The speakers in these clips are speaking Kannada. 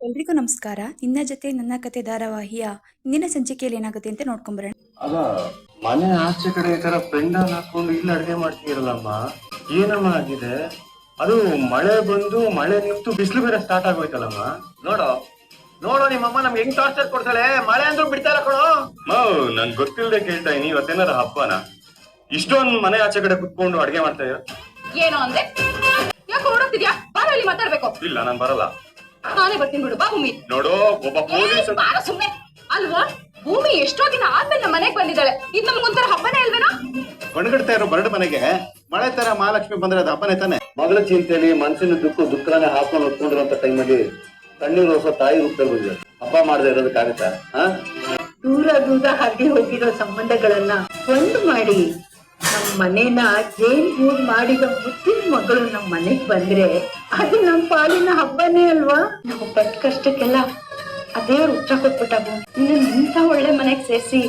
ಎಲ್ರಿಗೂ ನಮಸ್ಕಾರ. ನಿನ್ನ ಜೊತೆ ನನ್ನ ಕತೆ ಧಾರಾವಾಹಿಯ ಇಂದಿನ ಸಂಚಿಕೆಯಲ್ಲಿ ಏನಾಗುತ್ತೆ ಅಂತ ನೋಡ್ಕೊಂಬರೋಣ. ಅಲ್ಲ, ಮನೆ ಆಚೆ ಕಡೆ ಈ ತರ ಪೆಂಡಲ್ ಹಾಕೊಂಡು ಇಲ್ಲಿ ಅಡ್ಗೆ ಮಾಡ್ತೀರಲ್ಲಮ್ಮ, ಏನಮ್ಮ ಆಗಿದೆ? ಅದು ಮಳೆ ಬಂದು ಮಳೆ ನಿಂತು ಬಿಸಿಲು ಬೇರೆ ಸ್ಟಾರ್ಟ್ ಆಗೋಯ್ತಲ್ಲಮ್ಮ. ನೋಡೋ ನೋಡೋ ನಿಮ್ಮಮ್ಮ ನಮ್ಗೆ ಹೆಂಗ್ ಟಾರ್ಚರ್ ಕೊಡ್ತಾಳೆ. ಮಳೆ ಅಂದ್ರೂ ಬಿಡ್ತಾರ ಕೊಡೋ. ನನ್ ಗೊತ್ತಿಲ್ಲದೆ ಕೇಳ್ತಾ ಇದೀನಿ, ಇವತ್ತೇನಾರ ಹಬ್ಬನ ಇಷ್ಟೊಂದು ಮನೆ ಆಚೆ ಕಡೆ ಕುತ್ಕೊಂಡು ಅಡ್ಗೆ ಮಾಡ್ತಾ ಇದೀರ? ಏನೋ ಅಂದೆ? ಯಾಕೆ ಹೊರಡ್ತಿದ್ಯಾ? ಬಾರಲ್ಲಿ ಮಾತಾಡ್ಬೇಕು. ಇಲ್ಲ, ನಾನ್ ಬರಲ್ಲ. ನಾನೇ ಬರ್ತೀನಿ ಬಿಡು. ಬಾ ಭೂಮಿ. ನೋಡು, ಒಬ್ಬ ಪೊಲೀಸ್ ಸುಮ್ನೆ ಅಲ್ವಾ? ಭೂಮಿ ಎಷ್ಟೋ ದಿನ ಆದ್ಮೇಲೆ ನಮ್ಮ ಮನೆಗ್ ಬಂದಿದ್ದಾಳೆ. ಇದು ನಮ್ಗೊಂಥರ ಹಬ್ಬನೇ ಅಲ್ವೇನೋ? ಬಣಗಡ್ತಾ ಇರೋ ಬರಡು ಮನೆಗೆ ಮಳೆ ತರ ಮಹಾಲಕ್ಷ್ಮಿ ಬಂದ್ರೆ ಅದು ಹಬ್ಬನೇ ತಾನೆ. ಮಗಳ ಚಿಂತೆಯಲ್ಲಿ ಮನಸ್ಸಿನ ದುಃಖನೇ ಹಾಕೊಂಡು ಹೊತ್ಕೊಂಡಿರುವಂತ ಟೈಮಲ್ಲಿ ಕಣ್ಣೀರು ಹೊಸ ತಾಯಿ ರೂಪದಲ್ಲಿ ಬಂದಿದೆ. ಹಬ್ಬ ಮಾಡದೆ ಇರೋದಕ್ಕಾಗತ್ತಾ? ದೂರ ದೂರ ಹಾಗೆ ಹೋಗಿರೋ ಸಂಬಂಧಗಳನ್ನ ಒಂದು ಮಾಡಿ ನಮ್ ಮನೇನ ಜೈಲ್ ಗೂಡ್ ಮಾಡಿದ ಮುತ್ತಿನ ಮಗಳು ನಮ್ ಮನೆಗ್ ಬಂದ್ರೆ ಅದು ನಮ್ ಪಾಲಿನ ಹಬ್ಬನೇ ಅಲ್ವಾ? ನಾವು ಪಟ್ಟ ಕಷ್ಟಕ್ಕೆಲ್ಲ ಅದೇ ಉತ್ತರ ಕೊಟ್ಬಿಟ್ಟ. ನಿನ್ನ ಇಂಥ ಒಳ್ಳೆ ಮನೆಗ್ ಸೇರಿಸಿ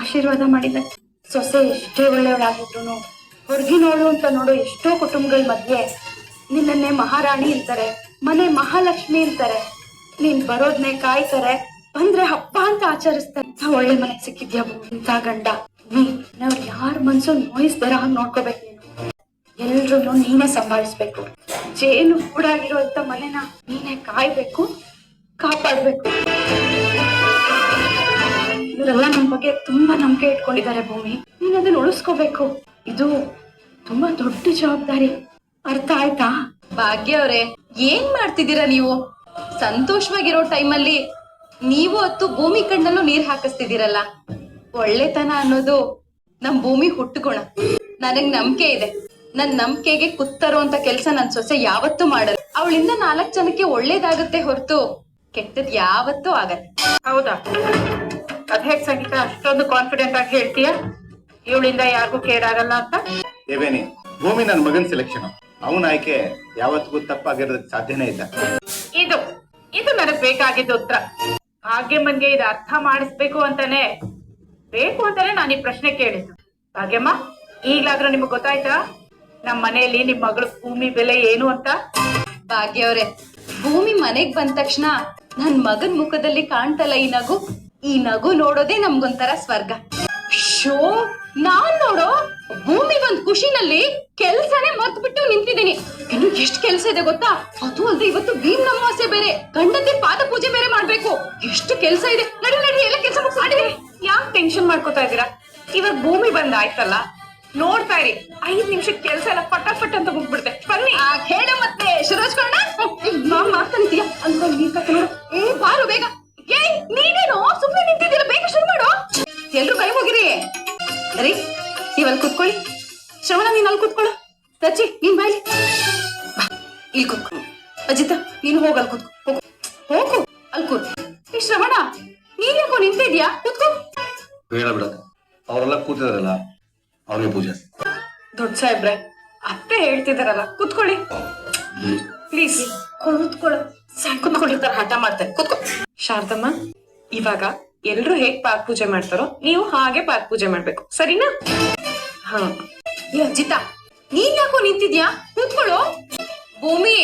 ಆಶೀರ್ವಾದ ಮಾಡಿದ ಸೊಸೆ ಎಷ್ಟೇ ಒಳ್ಳೆಯವಳಾಗಿದ್ರು ಹೊರಗಿನೋಳು ಅಂತ ನೋಡೋ ಎಷ್ಟೋ ಕುಟುಂಬಗಳ ಮಧ್ಯೆ ನಿನ್ನನ್ನೇ ಮಹಾರಾಣಿ ಅಂತಾರೆ, ಮನೆ ಮಹಾಲಕ್ಷ್ಮಿ ಅಂತಾರೆ. ನೀನ್ ಬರೋದ್ನೇ ಕಾಯ್ತಾರೆ, ಬಂದ್ರೆ ಹಬ್ಬ ಅಂತ ಆಚರಿಸ್ತಾರೆ. ಒಳ್ಳೆ ಮನೆಗ್ ಸಿಕ್ಕಿದ್ಯಾ ಇಂಥ ಗಂಡ. ನಾವ್ ಯಾರ ಮನ್ಸು ನೋಯಿಸ್ದಾರ ಹಾಗೆ ನೋಡ್ಕೋಬೇಕು. ನೀನು ಎಲ್ರು ನೀನೇ ಸಂಭಾಳಿಸ್ಬೇಕು. ಜೇನು ಕೂಡಾಗಿರುವಂತ ಮನೆನ ನೀನೇ ಕಾಯ್ಬೇಕು, ಕಾಪಾಡ್ಬೇಕು. ಇವರೆಲ್ಲ ನಮ್ ಬಗ್ಗೆ ತುಂಬಾ ನಂಬಿಕೆ ಇಟ್ಕೊಂಡಿದ್ದಾರೆ ಭೂಮಿ. ನೀನ್ ಅದನ್ನ ಉಳಿಸ್ಕೋಬೇಕು. ಇದು ತುಂಬಾ ದೊಡ್ಡ ಜವಾಬ್ದಾರಿ. ಅರ್ಥ ಆಯ್ತಾ? ಭಾಗ್ಯ ಅವ್ರೆ, ಏನ್ ಮಾಡ್ತಿದ್ದೀರಾ ನೀವು? ಸಂತೋಷವಾಗಿರೋ ಟೈಮಲ್ಲಿ ನೀವು ಹೊತ್ತು ಭೂಮಿ ಕಣ್ಣಲ್ಲೂ ನೀರ್ ಹಾಕಿಸ್ತಿದ್ದೀರಲ್ಲ. ಒಳ್ಳೆತನ ಅನ್ನೋದು ನಮ್ ಭೂಮಿ ಹುಟ್ಟುಗುಣ. ನನಗ್ ನಂಬಿಕೆ ಇದೆ. ನನ್ ನಂಬಿಕೆಗೆ ಕುತ್ತರೋ ಅಂತ ಕೆಲ್ಸ ನನ್ ಸೊಸೆ ಯಾವತ್ತೂ ಮಾಡಲ್ಲ. ಅವಳಿಂದ 4 ಜನಕ್ಕೆ ಒಳ್ಳೇದಾಗುತ್ತೆ ಹೊರತು ಕೆಟ್ಟದ್ ಯಾವತ್ತೂ ಆಗಲ್ಲ. ಹೌದಾ? ಅದ್ ಹೇಗ್ ಸಂಗೀತ ಅಷ್ಟೊಂದು ಕಾನ್ಫಿಡೆಂಟ್ ಆಗಿ ಹೇಳ್ತೀಯ ಇವಳಿಂದ ಯಾರಿಗೂ ಕೇಡಾಗಲ್ಲ ಅಂತ? ದೇವೇನಿ, ಭೂಮಿ ನನ್ನ ಮಗನ್ ಸೆಲೆಕ್ಷನ್. ಅವನ ಆಯ್ಕೆ ಯಾವತ್ತಿಗೂ ತಪ್ಪಾಗಿರೋದಕ್ಕೆ ಸಾಧ್ಯನೇ ಇಲ್ಲ. ಇದು ನನಗ್ ಬೇಕಾಗಿದ್ದ ಉತ್ತರ. ಭಾಗ್ಯಮ್ಮನ್ಗೆ ಇದು ಅರ್ಥ ಮಾಡಿಸ್ಬೇಕು ಅಂತಾನೆ ನಾನು ಈ ಪ್ರಶ್ನೆ ಕೇಳಿದ್ದು. ಭಾಗ್ಯಮ್ಮ, ಈಗ್ಲಾದ್ರೂ ನಿಮಗ್ ಗೊತ್ತಾಯ್ತಾ ನಮ್ ಮನೆಯಲ್ಲಿ ನಿಮ್ ಮಗಳು ಭೂಮಿ ಬೆಲೆ ಏನು ಅಂತ? ಭಾಗ್ಯ ಅವ್ರೆ, ಭೂಮಿ ಮನೆಗ್ ಬಂದ ತಕ್ಷಣ ನನ್ ಮಗನ್ ಮುಖದಲ್ಲಿ ಕಾಣ್ತಲ್ಲ ಈ ನಗು ನೋಡೋದೇ ನಮ್ಗೊಂಥರ ಸ್ವರ್ಗ. ಶೋ, ನಾನ್ ನೋಡೋ ಭೂಮಿ ಒಂದ್ ಖುಷಿನಲ್ಲಿ ಕೆಲ್ಸನೇ ಮತ್ಬಿಟ್ಟು ನಿಂತಿದ್ದೀನಿ. ಇನ್ನು ಎಷ್ಟ್ ಕೆಲ್ಸ ಇದೆ ಗೊತ್ತಾ? ಅದು ಅಲ್ದೆ ಇವತ್ತು ಭೀಮ್ ಅಮಾವಾಸ್ಯೆ ಬೇರೆ, ಗಂಡಂದೆ ಪಾದ ಪೂಜೆ ಬೇರೆ ಮಾಡ್ಬೇಕು. ಎಷ್ಟು ಕೆಲ್ಸ ಇದೆ. ನಡಿ ಎಲ್ಲ ಕೆಲ್ಸ ಮಾಡಿದ್ರೆ. ಯಾಕೆ ಟೆನ್ಷನ್ ಮಾಡ್ಕೋತಾ ಇದೀರಾ? ಇವಾಗ ಭೂಮಿ ಬಂದಾಯ್ತಲ್ಲ, ನೋಡ್ತಾ ಇರಿ. 5 ನಿಮಿಷಕ್ಕೆ ಕೆಲ್ಸ ಎಲ್ಲ ಪಟಾಪಟ್ ಅಂತ ಮುಗ್ಬಿಡ್ತೆ. ಬನ್ನಿ. ಹೇಳ ಮತ್ತೆ ಶುರುಚ್ಕೊಳ್ಳೋಣ. ಮಾತಾಡ್ತೀಯ ಅಂತ ನೋಡು. ಬಾರು ಬೇಗ. ನೀನೇನು ಸುಮ್ಮನೆ ನಿಂತಿದ್ದೀರ? ಬೇಗ ಶುರು ಮಾಡು. ಎಲ್ರು ಕೈ ಹೋಗಿರಿ. ಸರಿ, ನೀವಲ್ಲಿ ಕುತ್ಕೊಳ್ಳಿ. ಶ್ರವಣ, ನೀನ್ ಅಲ್ಲಿ ಕುತ್ಕೊಳ್ಳ. ರಚಿ, ನೀನ್ ಬಾಯ್ಲಿ. ಇಲ್ಲಿ ಕುತ್ಕೊ. ಅಜಿತ, ನೀನು ಹೋಗಲ್ ಕುತ್ಕೊ. ಹೋಗು, ಅಲ್ಲಿ ಕೂತ್. ಈ ಶ್ರವಣ, ನೀನ್ ಯಾಕೋ ನಿಂತಿದ್ಯಾ? ಕುತ್ಕೊ. ಬೇಡ ಬಿಡ, ಅವರೆಲ್ಲ ಕೂತಿದಾರಲ್ಲ, ಅವ್ರಿಗೆ ಪೂಜೆ. ದೊಡ್ಡ ಸಾಹೇಬ್ರೆ, ಅತ್ತೆ ಹೇಳ್ತಿದಾರಲ್ಲ, ಕುತ್ಕೊಳ್ಳಿ ಪ್ಲೀಸ್. ಕುತ್ಕೊಂಡಿರ್ತಾರ, ಹಠ ಮಾಡ್ತಾರೆ. ಕುತ್ಕೊ. ಶಾರದಮ್ಮ, ಇವಾಗ ಎಲ್ರು ಹೇಗ್ ಪಾದ ಪೂಜೆ ಮಾಡ್ತಾರೋ ನೀವು ಹಾಗೆ ಪಾದ ಪೂಜೆ ಮಾಡ್ಬೇಕು, ಸರಿನಾ? ಹಾ. ಅಜಿತ, ನೀನ್ ಯಾಕೋ ನಿಂತಿದ್ಯಾ? ಕೂತ್ಕೊಳ್ಳೋ. ಭೂಮಿ,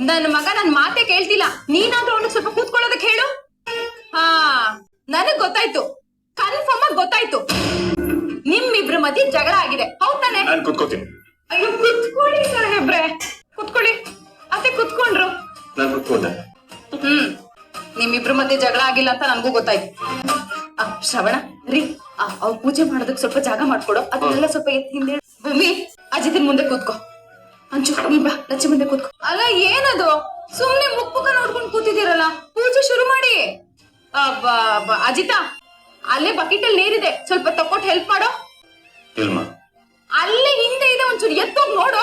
ನನ್ನ ಮಗ ನನ್ ಮಾತೆ ಕೇಳ್ತಿಲ್ಲ. ನೀನಾದ್ರೂ ಅವನಿಗೆ ಸ್ವಲ್ಪ ಕೂತ್ಕೊಳ್ಳೋದಕ್ಕೆ ಹೇಳು. ಹಾ, ನನಗ್ ಗೊತ್ತಾಯ್ತು, ಕನ್ಫರ್ಮ್ ಆಗಿ ಗೊತ್ತಾಯ್ತು. ನಿಮ್ಮಿಬ್ರ ಮಧ್ಯೆ ಜಗಳ ಆಗಿದೆ, ಹೌದಾನೆ? ನಾನು ಕುತ್ಕೋತೀನಿ. ಅಯ್ಯೋ, ಕುತ್ಕೊಳ್ಳಿ ಸಾಹೇಬ್ರೆ, ಕುತ್ಕೊಳ್ಳಿ. ಅತ್ತೆ ಕುತ್ಕೊಂಡ್ರು. ನಾನು ಕುತ್ಕೊಂಡೆ. ನಿಮ್ಮಿಬ್ರ ಮಧ್ಯೆ ಜಗಳ ಆಗಿಲ್ಲ ಅಂತ ನನ್ಗೂ ಗೊತ್ತಾಯ್ತು. ಶ್ರವಣ ರೀ, ಅವ್ರು ಪೂಜೆ ಮಾಡೋದಕ್ಕೆ ಸ್ವಲ್ಪ ಜಾಗ ಮಾಡ್ಕೊಡೋ. ಅದನ್ನೆಲ್ಲ ಸ್ವಲ್ಪ ಹಿಂದೆ. ಭೂಮಿ, ಅಜಿತನ್ ಮುಂದೆ ಕೂತ್ಕೋ. ಅಂಚು, ನೀ ಬಾ, ಲಚ್ಚಿ ಮುಂದೆ ಕೂತ್ಕೋ. ಅಲ್ಲ, ಏನದು ಸುಮ್ನೆ ಮುಖ ನೋಡ್ಕೊಂಡು ಕೂತಿದ್ದೀರಲ್ಲ? ಪೂಜೆ ಶುರು ಮಾಡಿ. ಅಜಿತ, ಅಲ್ಲೇ ಬಕೆಟ್ ಅಲ್ಲಿ ನೀರಿದೆ, ಸ್ವಲ್ಪ ತಕ್ಕೊಟ್ಟು ಹೆಲ್ಪ್ ಮಾಡೋ. ಅಲ್ಲೇ ಹಿಂದೆ ಇದೆ, ಒಂಚೂರು ಎತ್ತೋಗ್ ನೋಡು.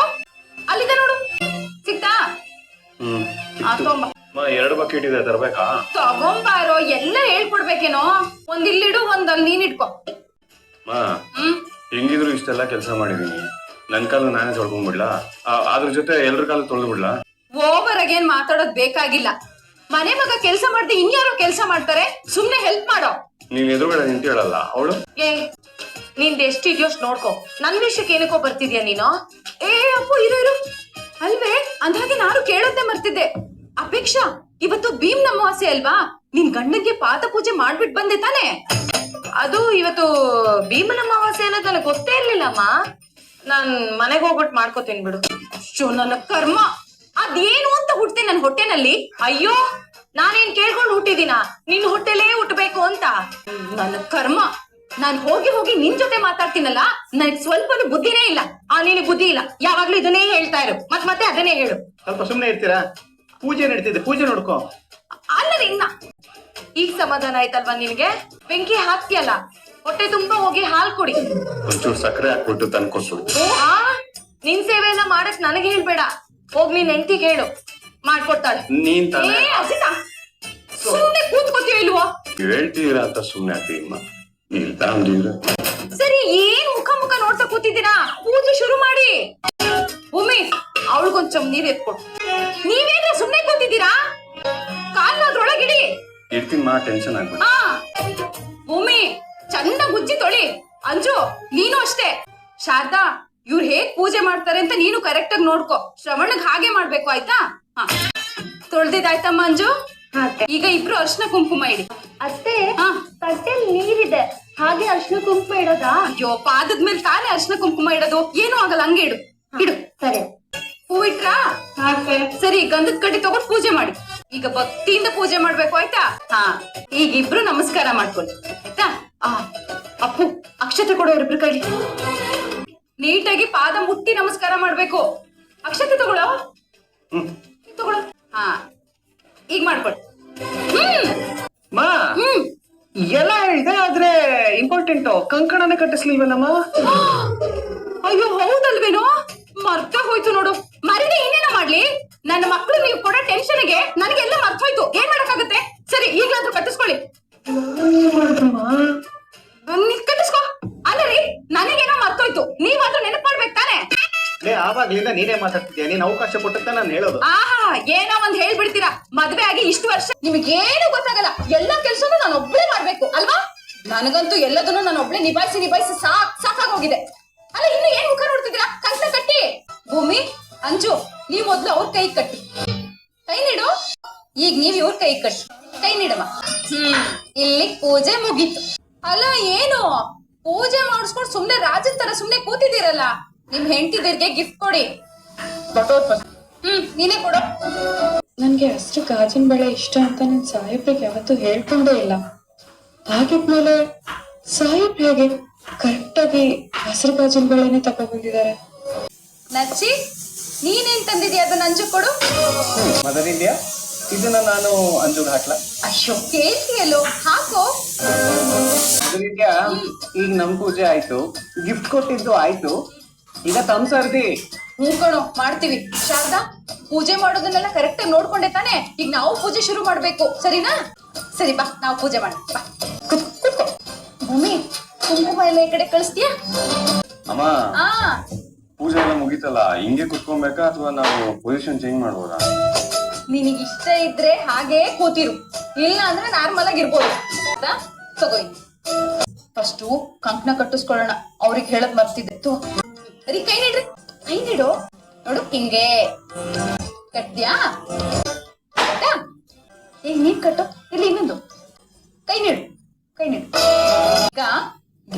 ಅಲ್ಲಿದೆ ನೋಡು, ಸಿಕ್ತಾ? ತೊಂಬ. 2 ಬಕೆಟ್ ಇದೆ, ತರ್ಬೇಕಾ? ತಗೊಂಬಾರೋ, ಎಲ್ಲ ಹೇಳ್ಕೊಡ್ಬೇಕೇನೋ. ಒಂದ್ ಇಲ್ಲಿಡು, ಒಂದ್ ಅಲ್ಲಿ ನೀನ್ ಇಟ್ಕೋ. ಹೆಂಗಿದ್ರು ಇಷ್ಟೆಲ್ಲ ಕೆಲಸ ಮಾಡಿದೀನಿ, ನನ್ ಕಾಲು ನಾನೇ ತೊಳ್ಕೊಂಡ್ಬಿಡ್ಲಾ? ಅದ್ರ ಜೊತೆ ಎಲ್ರ ಕಾಲು ತೊಳ್ದು ಬಿಡ್ಲಾ? ಓವರ್ ಆಗೇನ್ ಮಾತಾಡೋದ್ ಬೇಕಾಗಿಲ್ಲ. ಮನೆ ಮಗ ಕೆಲ್ಸ ಮಾಡ್ದೆ ಇನ್ಯಾರೋ ಕೆಲ್ಸ ಮಾಡ್ತಾರೆ. ಸುಮ್ನೆ ಹೆಲ್ಪ್ ಮಾಡೋ. ನೀನ್ ಎದುರುಗಡೆ ನಿಂತ ಹೇಳಲ್ಲ ಅವಳು? ನಿಂದ ಎಷ್ಟಿದ್ಯೋ ನೋಡ್ಕೊ. ನನ್ ವಿಷಯಕ್ಕೆ ಏನಕ್ಕೋ ಬರ್ತಿದ್ಯಾ ನೀನು? ಅಪ್ಪು, ಇರು. ಅಲ್ವೇ, ಅಂದಾಗೆ ನಾನು ಕೇಳೋದೇ ಮರ್ತಿದ್ದೆ. ಅಪೇಕ್ಷಾ, ಇವತ್ತು ಭೀಮ್ ಅಮಾವಾಸ್ಯೆ ಅಲ್ವಾ, ನಿನ್ ಗಂಡಂಗೆ ಪಾದ ಪೂಜೆ ಮಾಡ್ಬಿಟ್ ಬಂದೆ ತಾನೆ? ಅದು ಇವತ್ತು ಭೀಮನ ಅಮಾವಾಸ್ಯೆ ಅನ್ನೋದು ನನಗೆ ಗೊತ್ತೇ ಇರ್ಲಿಲ್ಲಮ್ಮ. ನಾನ್ ಮನೆಗೆ ಹೋಗ್ಬಿಟ್ಟು ಮಾಡ್ಕೋತೀನಿ ಬಿಡು. ಶೋ ನನ್ನ ಕರ್ಮ, ಅದೇನು ಅಂತ ಹುಟ್ತೆ ನನ್ ಹೊಟ್ಟೆನಲ್ಲಿ. ಅಯ್ಯೋ, ನಾನೇನ್ ಕೇಳ್ಕೊಂಡು ಹುಟ್ಟಿದೀನ ನಿನ್ ಹೊಟ್ಟೆಲೇ ಹುಟ್ಟಬೇಕು ಅಂತ? ನನ್ನ ಕರ್ಮ, ನಾನ್ ಹೋಗಿ ಹೋಗಿ ನಿನ್ ಜೊತೆ ಮಾತಾಡ್ತೀನಲ್ಲ, ನನಗ್ ಸ್ವಲ್ಪನೂ ಬುದ್ಧಿನೇ ಇಲ್ಲ. ನಿನಗೆ ಬುದ್ಧಿ ಇಲ್ಲ, ಯಾವಾಗ್ಲೂ ಇದನ್ನೇ ಹೇಳ್ತಾ ಇರು, ಮತ್ತೆ ಅದನ್ನೇ ಹೇಳು. ಸ್ವಲ್ಪ ಸುಮ್ನೆ ಇರ್ತೀರಾ? ಪೂಜೆ ನಡೀತಿದೆ, ಪೂಜೆ ನೋಡ್ಕೋ. ಅಲ್ಲ ಇನ್ನ ಈಗ ಸಮಾಧಾನ ಆಯ್ತಲ್ವಾ ನಿನ್ಗೆ? ಬೆಂಕಿ ಹಾಕ್ತಿಯಲ್ಲ, ಹೊಟ್ಟೆ ತುಂಬಾ ಹೋಗಿ ಹಾಲ್ ಕುಡಿ. ಒಂಚೂರು ಸಕ್ಕರೆ ಹಾಕ್ಬಿಟ್ಟು ತಂದ್ಕೊಟ್ಟು. ಆ, ನಿನ್ ಸೇವೆ ಎಲ್ಲ ಮಾಡಕ್ ನನಗೆ ಹೇಳ್ಬೇಡ, ಹೋಗ್ ನೀನ್ ಹೆಂಡತಿಗೆ ಹೇಳು, ಮಾಡ್ಕೊಡ್ತಾಳೆ. ನೀನ್ ತಾನೇ ಏ ಅಸಿತಾ, ಸುಮ್ನೆ ಕೂತ್ಕೋತೀಯ ಇಲ್ವೋ? ಹೇಳ್ತೀರಾ ಅಂತ ಸುಮ್ನೆ ಆಗ್ತೀಮ್ಮ. ಇಲ್ಲಿ ತಗೊಂಡಿದ್ರೆ ಸರಿ, ಏನ್ ಮುಖ ಮುಖ ನೋಡ್ತಾ ಕೂತಿದ್ದೀರಾ? ಪೂಜೆ ಶುರು ಮಾಡಿ. ಭೂಮಿ, ಅವಳಿಗೊಂದ್ ಚಮ್ ನೀರ್ ಎತ್ಕೊಡು. ನೀವೇನ ಸುಮ್ನೆ ಕೂತಿದ್ದೀರಾ? ಕಾಲ್ನ ಅದ್ರೊಳಗಿಡಿ. ಇರ್ತೀನಿ ಮಾ, ಟೆನ್ಷನ್ ಆಗ್ಬೇಡ. ಹಾ, ಭೂಮಿ ಚಂದ ಗುಜ್ಜಿ ತೊಳಿ. ಅಂಜು, ನೀನು ಅಷ್ಟೇ. ಶಾರದಾ, ಇವ್ರು ಹೇಗ್ ಪೂಜೆ ಮಾಡ್ತಾರೆ ಅಂತ ನೀನು ಕರೆಕ್ಟ್ ಆಗಿ ನೋಡ್ಕೋ. ಶ್ರವಣಗ್ ಹಾಗೆ ಮಾಡ್ಬೇಕು, ಆಯ್ತಾ? ಹಾ, ತೊಳ್ದಿದ್ದಾಯ್ತಮ್ಮ ಅಂಜು? ಈಗ ಇಬ್ರು ಅರ್ಶನ ಕುಂಕುಮ ಇಡಿ. ಅತ್ತೆ, ಹಾ, ತಟ್ಟೆಲ್ ನೀರಿದೆ, ಹಾಗೆ ಅರ್ಶಿನ ಕುಂಕುಮ ಇಡೋದಾ? ಅಯ್ಯೋ, ಪಾದದ ಮೇಲೆ ತಾನೇ ಅರ್ಶನ ಕುಂಕುಮ ಇಡೋದು, ಏನೂ ಆಗಲ್ಲ, ಹಂಗೆ ಇಡು. ಇಡು. ಸರಿ. ಹೂ ಇಟ್ರಾ? ಸರಿ, ಗಂಧದ ಕಡ್ಡಿ ತಗೊಂಡು ಪೂಜೆ ಮಾಡಿ. ಈಗ ಭಕ್ತಿಯಿಂದ ಪೂಜೆ ಮಾಡ್ಬೇಕು, ಆಯ್ತಾ? ಹಾ, ಈಗ ಇಬ್ರು ನಮಸ್ಕಾರ ಮಾಡ್ಕೊಳ್ಳಿ, ಆಯ್ತಾ? ಅಪ್ಪು, ಅಕ್ಷತೆ ಕೊಡೋ ಇಬ್ರು ಕೈಲಿ. ನೀಟಾಗಿ ಪಾದ ಮುಟ್ಟಿ ನಮಸ್ಕಾರ ಮಾಡ್ಬೇಕು. ಅಕ್ಷತೆ ತಗೊಳ್ಳೋ, ತಗೊಳ್ಳೋ. ಹಾ, ಈಗ ಮಾಡ್ಕೊಳ್ಳಿ. ಮಾ, ಎಲ್ಲ ಇದೆ, ಆದ್ರೆ ಇಂಪಾರ್ಟೆಂಟ್ ಕಂಕಣನೆ ಕಟ್ಟಿಸ್ಲಿಲ್ವಲ್ಲಮ್ಮ? ಅಯ್ಯೋ, ಹೌದಲ್ವೇನೋ, ಮರ್ತ ಹೋಯ್ತು ನೋಡು. ಮರಿದೆ ಇನ್ನೇನ ಮಾಡ್ಲಿ? ನನ್ನ ಮಕ್ಕಳು ನೀವು ಕೊಡೋ ಟೆನ್ಷನ್ಗೆ ನನಗೆಲ್ಲ ಮರ್ತ ಹೋಯ್ತು. ಏನ್ ಮಾಡಕ್ಕಾಗುತ್ತೆ? ಸರಿ, ಈಗ್ಲಾದ್ರೂ ಕಟ್ಟಿಸ್ಕೊಳ್ಳಿ. ನೀವ್ ಕಟ್ಟಿಸ್ಕೊ. ಅಲ್ಲ ರೀ, ನನಗೇನೋ ಮರ್ತೋಯ್ತು, ನೀವಾದ್ರೂ ನೆನಪು ಮಾಡ್ಬೇಕು ತಾನೆ? ಆವಾಗ್ಲಿಂದ ನೀನೇ ಮಾತಾಡ್ತಿದ್ಯಾ, ನೀನ್ ಅವಕಾಶ ಕೊಟ್ಟಂತ ನಾನು ಹೇಳೋದು. ಆಹಾ, ಏನೋ ಒಂದ್ ಹೇಳ್ಬಿಡ್ತೀರಾ. ಮದ್ವೆ ಆಗಿ ಇಷ್ಟು ವರ್ಷ ನಿಮ್ಗೇನು ಗೊತ್ತಾಗಲ್ಲ. ಎಲ್ಲಾ ಕೆಲ್ಸನೂ ನಾನು ಒಬ್ಳೆ ಮಾಡ್ಬೇಕು ಅಲ್ವಾ? ನನಗಂತೂ ಎಲ್ಲದನ್ನು ನಾನು ಒಬ್ಳೆ ನಿಭಾಯಿಸಿ ಸಾಕಾಗೋಗಿದೆ. ಅಲ್ಲ, ಇನ್ನು ಏನ್ ಮುಖ ನೋಡ್ತಿದ್ದೀರಾ? ಕಂಕಣ ಕಟ್ಟಿ. ಭೂಮಿ, ಅಂಜು, ನೀವ್ ಮೊದ್ಲು ಅವ್ರ ಕೈ ಕಟ್ಟಿ. ಕೈ ನೀಡು. ಈಗ ನೀವ್ ಇವ್ರ ಕೈ ಕಟ್ಟಿ. ಕೈ ನೀಡಮ್ಮ. ಇಲ್ಲಿ ಪೂಜೆ ಮುಗೀತು. ಅಲ್ಲ, ಏನು ಪೂಜೆ ಮಾಡಿಸ್ಕೊಂಡು ಸುಮ್ನೆ ರಾಜನ್ ತರ ಸುಮ್ನೆ ಕೂತಿದ್ದೀರಲ್ಲ? ನಿಮ್ ಹೆಂಡತಿದಿರ್ಗೆ ಗಿಫ್ಟ್ ಕೊಡಿ. ನೀನೇ ಕೊಡು. ನನ್ಗೆ ಅಷ್ಟು ಗಾಜಿನ ಬಳೆ ಇಷ್ಟ ಅಂತ ನನ್ ಸಾಹೇಬ್ರಿಗೆ ಯಾವತ್ತೂ ಹೇಳ್ಕೊಂಡೇ ಇಲ್ಲ. ಹಾಗಿದ್ಮೇಲೆ ಸಾಹೇಬ್ ಹೇಗೆ ಕರೆಕ್ಟ್ ಆಗಿ ಹಸಿರು ಗಾಜಿನ ಬಳೆನೆ ತಗೊಂಡ್ಬಂದಿದ್ದಾರೆ? ನಚ್ಚಿ, ನೀನೇನ್ ತಂದಿದ್ಯಾ? ಅದನ್ನ ಅಂಜು ಕೊಡು. ಮೊದಲಿಂದ್ಯಾ ಇದನ್ನ ನಾನು ಅಂಜುಗ್ ಹಾಕ್ಲಾ? ಅಯ್ಯೋ, ಕೇಳ್ತಿಯಲ್ಲೋ, ಹಾಕೋ. ಮೊದಲಿಂದ್ಯಾ, ಈಗ ನಮ್ ಪೂಜೆ ಆಯ್ತು, ಗಿಫ್ಟ್ ಕೊಟ್ಟಿದ್ದು ಆಯ್ತು, ಈಗ ತಮ್ ಸರ್ದಿ. ಕಣೋ, ಮಾಡ್ತೀವಿ. ಶಾರದಾ, ಪೂಜೆ ಮಾಡೋದನ್ನೆಲ್ಲ ಕರೆಕ್ಟ್ ಆಗಿ ನೋಡ್ಕೊಂಡೆ ತಾನೆ? ಈಗ ನಾವು ಪೂಜೆ ಶುರು ಮಾಡ್ಬೇಕು, ಸರಿನಾ? ಸರಿ, ಬಾ, ನಾವು ಪೂಜೆ ಮಾಡೋಣ. ಬಾ, ಕೂತ್ಕೋ. ಭೂಮಿ, ಕುಂಕುಮ ಎಲ್ಲ ಈ ಕಡೆ ಕಳಿಸ್ತೀಯಾ? ಅಮ್ಮ, ಪೂಜೆ ಎಲ್ಲ ಮುಗೀತಲ್ಲ, ಹಿಂಗೆ ಕುತ್ಕೊಬೇಕಾ ಅಥವಾ ನಾವು ಪೊಸಿಷನ್ ಚೇಂಜ್ ಮಾಡ್ಬೋದಾ? ನಿನಗೆ ಇಷ್ಟ ಇದ್ರೆ ಹಾಗೆ ಕೂತಿರು, ಇಲ್ಲ ಅಂದ್ರೆ ನಾರ್ಮಲ್ ಆಗಿ ಇರ್ಬೋದು. ತಗೋ, ಫಸ್ಟು ಕಂಕಣ ಕಟ್ಟಿಸ್ಕೊಳ್ಳೋಣ. ಅವ್ರಿಗೆ ಹೇಳದ್ ಮರ್ತಿದ್ದೆ. ಸರಿ, ಕೈ ನೀಡ್ರಿ. ಕೈ ನೀಡು. ನೋಡು, ಹಿಂಗೆ ಕಟ್ಟ್ಯಾ? ಆಯ್ತಾ? ಈಗ ನೀನ್ ಕಟ್ಟು. ಇಲ್ಲಿ ಇನ್ನೊಂದು ಕೈ ನೀಡು. ಈಗ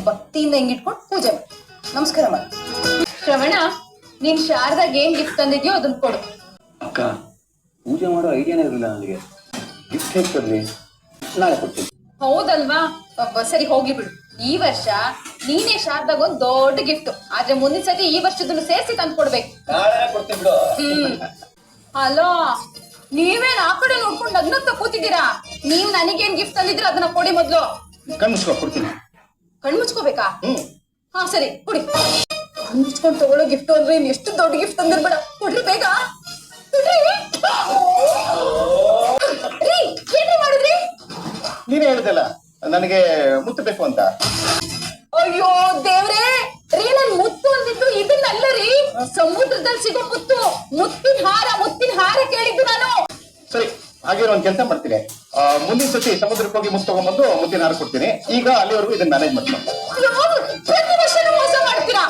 ಭಕ್ತಿಯಿಂದ ಹಿಂಗಿಟ್ಕೊಂಡು ಪೂಜೆ ಮಾಡಿ ನಮಸ್ಕಾರ ಮಾಡಿ. ಶ್ರವಣ, ನೀನ್ ಶಾರದಾಗ್ ಏನ್ ಗಿಫ್ಟ್ ತಂದಿದ್ಯೋ ಅದನ್ನ ಕೊಡು. ಅಕ್ಕ, ಪೂಜೆ ಮಾಡೋ ಐಡಿಯಾನೇ ಇರಲಿಲ್ಲ ನನಗೆ. ಗಿಫ್ಟ್ ಹೇಗೆ ತರಲಿ? ನಾಳೆ ಕೊಡ್ತೀನಿ. ಹೌದಲ್ವಾ? ಸರಿ, ಹೋಗಿ ಬಿಡು. ಈ ವರ್ಷ ನೀನೇ ಶಾರದಾಗ ಒಂದ್ ದೊಡ್ಡ ಗಿಫ್ಟ್, ಆದ್ರೆ ಮುಂದಿನ ಸತಿ ಈ ವರ್ಷದನ್ನು ಸೇರಿಸಿ ತಂದು ಕೊಡ್ಬೇಕು. ಅಲೋ, ನೀವೇನ್ ಆ ಕಡೆ ನೋಡ್ಕೊಂಡು ನಗ್ನಗ್ತಾ ಕೂತಿದ್ದೀರಾ? ನೀವ್ ನನಗೇನ್ ಗಿಫ್ಟ್ ತಂದಿದ್ರ ಅದನ್ನ ಕೊಡಿ ಮೊದ್ಲು. ಕಣ್ಮುಚ್ಕೊ, ಕೊಡ್ತೀನಿ. ಕಣ್ಮುಚ್ಕೋಬೇಕಾ? ಹಾ, ಸರಿ, ಕೊಡಿ. ಕಣ್ಮುಚ್ಕೊಂಡ್ ತಗೊಳ್ಳೋ ಗಿಫ್ಟ್ ಅಂದ್ರೆ ಇನ್ ಎಷ್ಟು ದೊಡ್ಡ ಗಿಫ್ಟ್ ತಂದಿರ್ಬೇಡ. ಕೊಡ್ರಿ ಬೇಗ. ಏನ್ರಿ ಮಾಡಿದ್ರಿ? ನೀನೇ ಹೇಳಿದಲ್ಲ ನನಗೆ ಮುತ್ತು ಬೇಕು ಅಂತ. ಅಯ್ಯೋ ದೇವ್ರೇ, ರೀ, ನನ್ ಮುತ್ತು ಅಂದಿದ್ದು ಇದನ್ನಲ್ಲ ರೀ, ಸಮುದ್ರದಲ್ಲಿ ಸಿಗೋ ಮುತ್ತು. ಮುತ್ತಿನ ಹಾರ ಕೇಳಿದ್ದು ನಾನು. ಸರಿ, ಹಾಗೆ ಒಂದ್ ಕೆಲಸ ಮಾಡ್ತೀನಿ. ಮುಂದಿನ ಸತಿ ಸಮುದ್ರಕ್ಕೆ ಹೋಗಿ ಮುತ್ತು ತಗೊಂಡ್ಬಂದು ಮುತ್ತಿನ ಹಾರ ಕೊಡ್ತೀನಿ. ಈಗ ಅಲ್ಲಿವರೆಗೂ ಇದನ್ನ ಮ್ಯಾನೇಜ್ ಮಾಡ್ತೀನಿ. ಪ್ರತಿ ವರ್ಷನೂ ಮೋಸ ಮಾಡ್ತೀರಾ?